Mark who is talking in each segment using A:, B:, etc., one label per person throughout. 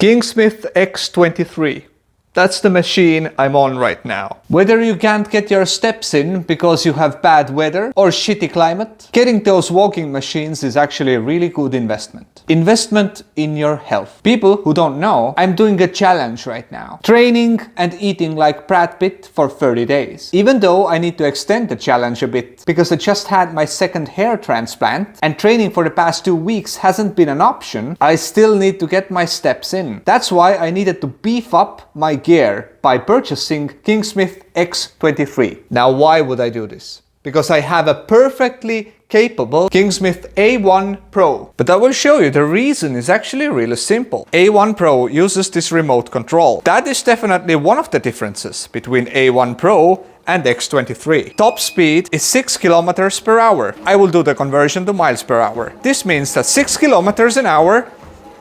A: KingSmith X23. That's the machine I'm on right now. Whether you can't get your steps in because you have bad weather or shitty climate, getting those walking machines is actually a really good investment. Investment in your health. People who don't know, I'm doing a challenge right now. Training and eating like Brad Pitt for 30 days. Even though I need to extend the challenge a bit because I just had my second hair transplant and training for the past 2 weeks hasn't been an option, I still need to get my steps in. That's why I needed to beef up my gear by purchasing KingSmith X23. Now, why would I do this? Because I have a perfectly capable KingSmith A1 Pro. But I will show you the reason is actually really simple. A1 Pro uses this remote control. That is definitely one of the differences between A1 Pro and X23. Top speed is 6 kilometers per hour. I will do the conversion to miles per hour. This means that 6 kilometers an hour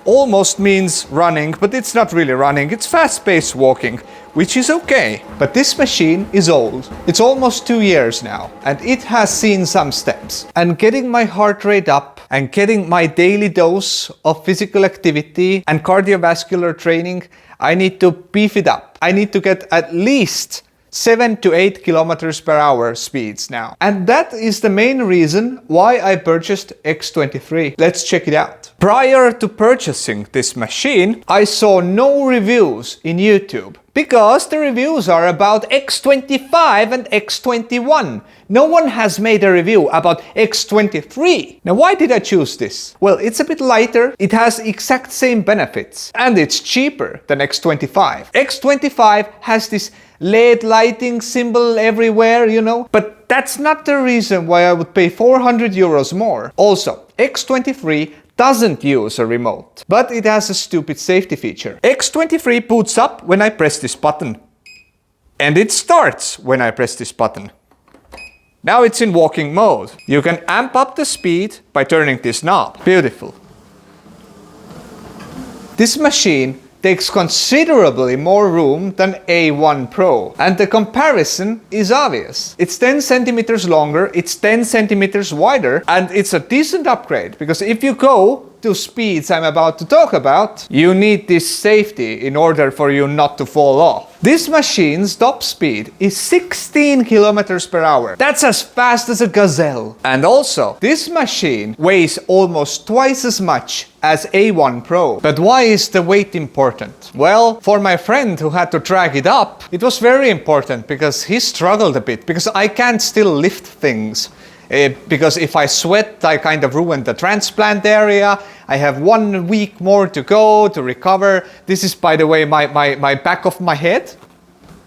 A: almost means running, but it's not really running, it's fast-paced walking, which is okay. But this machine is old. It's almost 2 years now, and it has seen some steps. And getting my heart rate up and getting my daily dose of physical activity and cardiovascular training, I need to beef it up. I need to get at least 7 to 8 kilometers per hour speeds now. And that is the main reason why I purchased X23. Let's check it out. Prior to purchasing this machine, I saw no reviews in YouTube because the reviews are about X25 and X21. No one has made a review about X23. Now, why did I choose this? Well, it's a bit lighter, it has exact same benefits, and it's cheaper than X25. X25 has this LED lighting symbol everywhere, you know, but that's not the reason why I would pay 400 euros more. Also, X23 doesn't use a remote, but it has a stupid safety feature. X23 boots up when I press this button, and it starts when I press this button. Now it's in walking mode. You can amp up the speed by turning this knob. Beautiful. This machine takes considerably more room than A1 Pro, and the comparison is obvious. It's 10 centimeters longer, it's 10 centimeters wider, and it's a decent upgrade, because if you go to speeds I'm about to talk about, you need this safety in order for you not to fall off. This machine's top speed is 16 kilometers per hour. That's as fast as a gazelle. And also, this machine weighs almost twice as much as A1 Pro. But why is the weight important? Well, for my friend who had to drag it up, it was very important because he struggled a bit, because I can't still lift things. Because if I sweat, I kind of ruin the transplant area. I have 1 week more to go to recover. This is, by the way, my back of my head.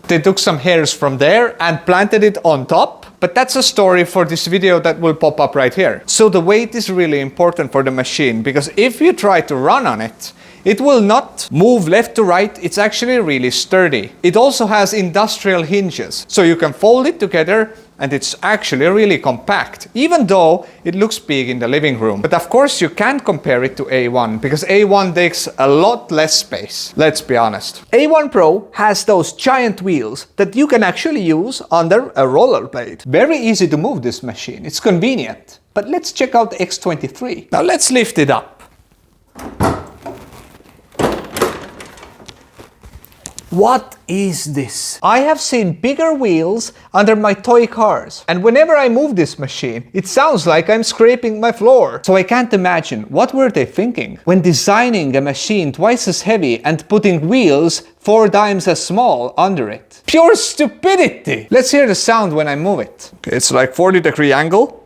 A: They took some hairs from there and planted it on top. But that's a story for this video that will pop up right here. So the weight is really important for the machine, because if you try to run on it, it will not move left to right. It's actually really sturdy. It also has industrial hinges, so you can fold it together, and it's actually really compact, even though it looks big in the living room. But of course you can't compare it to A1, because A1 takes a lot less space. Let's be honest. A1 Pro has those giant wheels that you can actually use under a rollerblade. Very easy to move this machine. It's convenient. But let's check out the X23. Now let's lift it up. What is this? I have seen bigger wheels under my toy cars, and whenever I move this machine, it sounds like I'm scraping my floor. So I can't imagine, what were they thinking when designing a machine twice as heavy and putting wheels 4 times as small under it? Pure stupidity! Let's hear the sound when I move it. Okay, it's like 40-degree angle.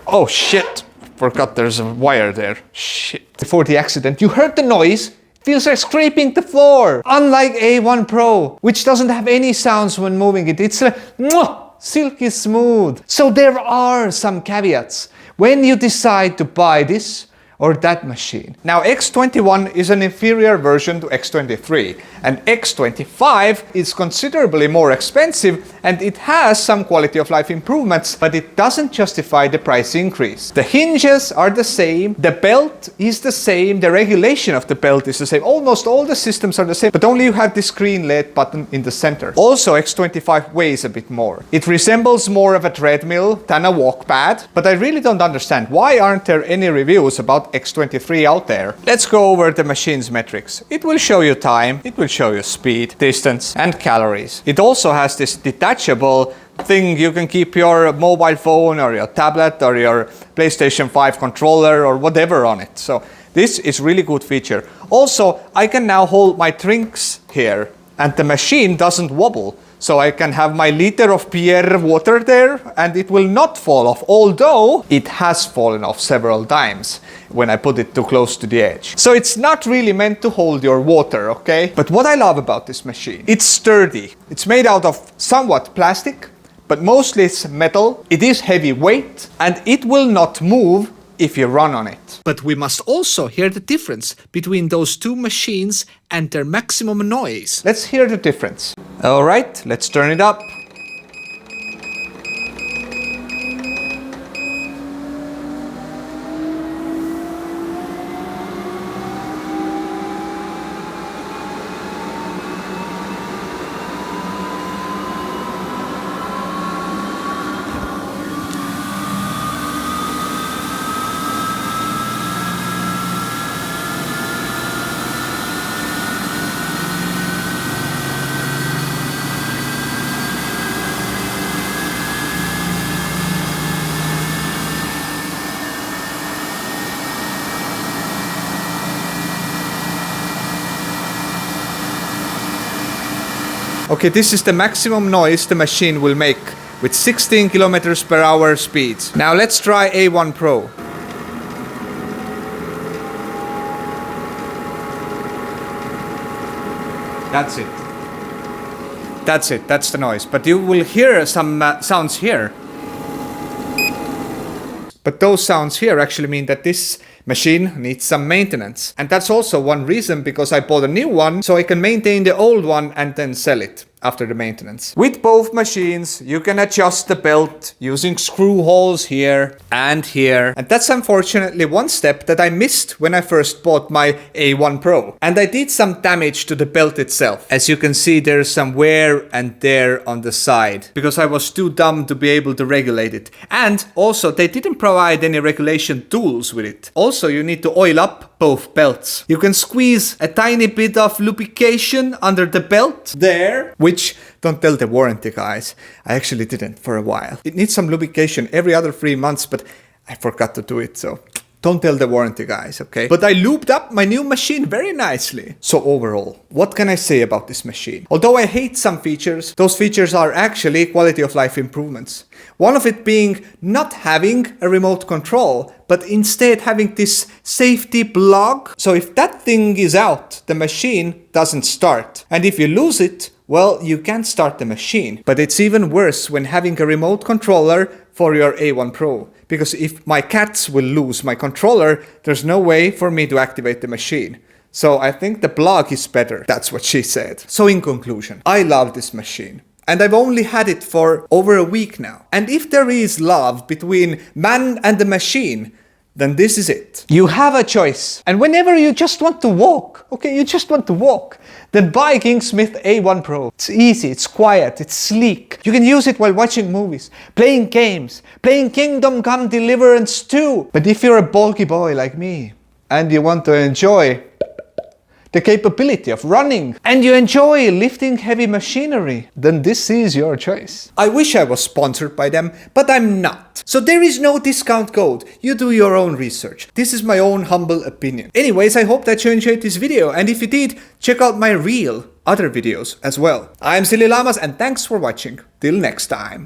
A: Oh shit! Forgot there's a wire there. Shit. Before the accident, you heard the noise? Feels like scraping the floor. Unlike A1 Pro, which doesn't have any sounds when moving it. It's like, silky smooth. So there are some caveats when you decide to buy this or that machine. Now, X21 is an inferior version to X23, and X25 is considerably more expensive, and it has some quality of life improvements, but it doesn't justify the price increase. The hinges are the same, the belt is the same, the regulation of the belt is the same, almost all the systems are the same, but only you have this green LED button in the center. Also, X25 weighs a bit more. It resembles more of a treadmill than a walk pad, but I really don't understand, why aren't there any reviews about about X23 out there. Let's go over the machine's metrics. It will show you time, it will show you speed, distance, and calories. It also has this detachable thing. You can keep your mobile phone or your tablet or your PlayStation 5 controller or whatever on it. So this is really good feature. Also, I can now hold my drinks here and the machine doesn't wobble. So I can have my liter of Pierre water there and it will not fall off, although it has fallen off several times when I put it too close to the edge. So it's not really meant to hold your water, okay? But what I love about this machine, it's sturdy. It's made out of somewhat plastic, but mostly it's metal. It is heavy weight and it will not move if you run on it. But we must also hear the difference between those two machines and their maximum noise. Let's hear the difference. All right, let's turn it up. Okay, this is the maximum noise the machine will make with 16 kilometers per hour speeds. Now let's try A1 Pro. That's it. That's it, that's the noise. But you will hear some sounds here. But those sounds here actually mean that this machine needs some maintenance. And that's also one reason because I bought a new one so I can maintain the old one and then sell it after the maintenance. With both machines, you can adjust the belt using screw holes here and here. And that's unfortunately one step that I missed when I first bought my A1 Pro. And I did some damage to the belt itself. As you can see, there's some wear and tear on the side because I was too dumb to be able to regulate it. And also, they didn't provide any regulation tools with it. Also, you need to oil up both belts. You can squeeze a tiny bit of lubrication under the belt there, which don't tell the warranty guys. I actually didn't for a while. It needs some lubrication every other 3 months, but I forgot to do it, so don't tell the warranty guys, okay? But I lubed up my new machine very nicely. So overall, what can I say about this machine? Although I hate some features, those features are actually quality of life improvements. One of it being not having a remote control, but instead having this safety plug. So if that thing is out, the machine doesn't start. And if you lose it, well, you can't start the machine. But it's even worse when having a remote controller for your A1 Pro. Because if my cats will lose my controller, there's no way for me to activate the machine. So I think the plug is better. That's what she said. So in conclusion, I love this machine. And I've only had it for over a week now. And if there is love between man and the machine, then this is it. You have a choice. And whenever you just want to walk, okay, you just want to walk, then buy KingSmith A1 Pro. It's easy, it's quiet, it's sleek. You can use it while watching movies, playing games, playing Kingdom Come Deliverance 2. But if you're a bulky boy like me, and you want to enjoy the capability of running, and you enjoy lifting heavy machinery, then this is your choice. I wish I was sponsored by them, but I'm not. So there is no discount code. You do your own research. This is my own humble opinion. Anyways, I hope that you enjoyed this video, and if you did, check out my real other videos as well. I'm Silly Lamas, and thanks for watching. Till next time.